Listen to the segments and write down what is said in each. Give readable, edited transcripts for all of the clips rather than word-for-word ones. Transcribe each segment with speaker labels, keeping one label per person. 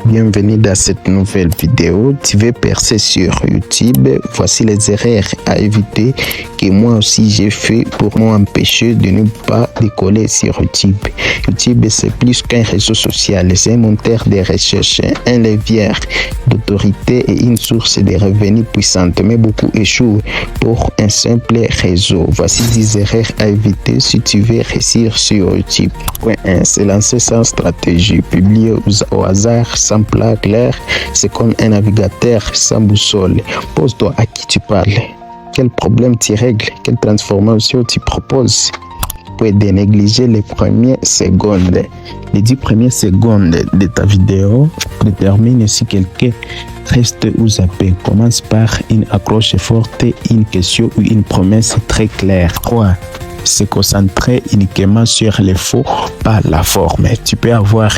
Speaker 1: bienvenue dans cette nouvelle vidéo. Tu veux percer sur YouTube? Voici les erreurs à éviter que moi aussi j'ai fait pour m'empêcher de ne pas décoller sur YouTube. YouTube, c'est plus qu'un réseau social, c'est un moteur de recherche, un levier d'autorité et une source de revenus puissante, mais beaucoup échouent pour un simple réseau. Voici 10 erreurs à éviter si tu veux réussir sur YouTube. Point 1. Se lancer sans stratégie. Publier au hasard, sans plan clair, c'est comme un navigateur sans boussole. Pose-toi à qui tu parles. Quel problème tu règles? Quelle transformation tu proposes? Tu peux négliger les premières secondes. Les 10 premières secondes de ta vidéo déterminent si quelqu'un reste ou zappé. Commence par une accroche forte, une question ou une promesse très claire. 3. Se concentrer uniquement sur les faux, pas la forme. Tu peux avoir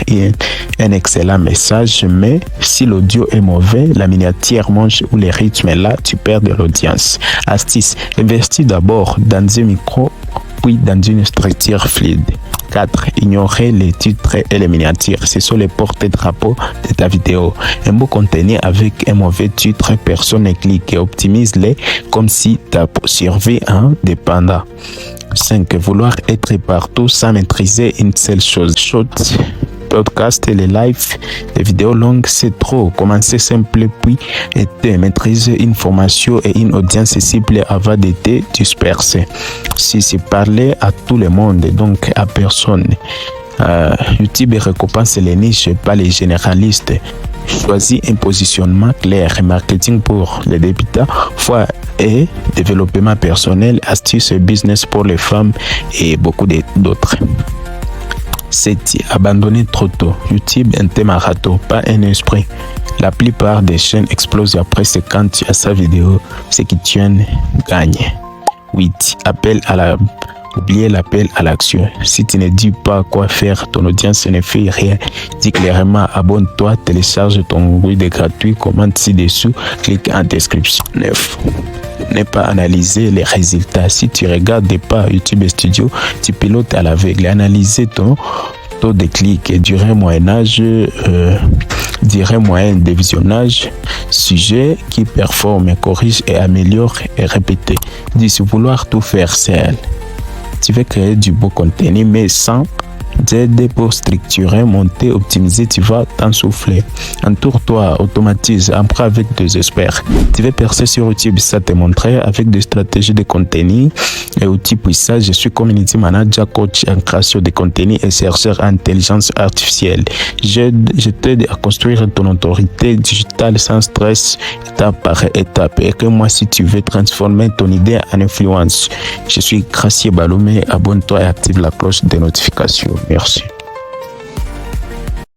Speaker 1: un excellent message, mais si l'audio est mauvais, la miniature mange ou le rythme est là, tu perds de l'audience. Astuce, investis d'abord dans un micro, puis dans une structure fluide. 4. Ignorer les titres et les miniatures. Ce sont les porte-drapeaux de ta vidéo. Un beau contenu avec un mauvais titre, personne ne clique. Optimise-les comme si ta survie en dépendait. 5. Vouloir être partout sans maîtriser une seule chose. Short, podcast et les lives, les vidéos longues, c'est trop. Commencer simple puis maîtriser une formation et une audience cible avant d'être dispersé. 6. Parler à tout le monde, donc à personne. YouTube récompense les niches, pas les généralistes. Choisis un positionnement clair. Marketing pour les débutants, foi et développement personnel, astuces et business pour les femmes et beaucoup d'autres. 7. Abandonner trop tôt. YouTube est un marathon, pas un esprit. La plupart des chaînes explosent après 50 à sa vidéo. Ceux qui tiennent gagnent. 8. Oubliez l'appel à l'action. Si tu ne dis pas quoi faire, ton audience ne fait rien. Dis clairement, abonne-toi, télécharge ton guide gratuit, commente ci-dessous, clique en description. 9. Ne pas analyser les résultats. Si tu regardes pas YouTube Studio, tu pilotes à l'aveugle. Analyser ton taux de clic et durée moyenne de visionnage, sujet qui performe, corrige et améliore et répéter. 10. Vouloir tout faire seul. Tu veux créer du beau contenu, mais sans aide pour structurer, monter, optimiser, tu vas t'en souffler. Entoure-toi, automatise, apprends avec des experts. Tu veux percer sur YouTube, ça te montrer avec des stratégies de contenu et outils puissants. Je suis community manager, coach en création de contenu et chercheur en intelligence artificielle. Je t'aide à construire ton autorité digitale sans stress, étape par étape. Et que moi, si tu veux transformer ton idée en influence, je suis Gracieux Balomé. Abonne-toi et active la cloche de notification. Merci.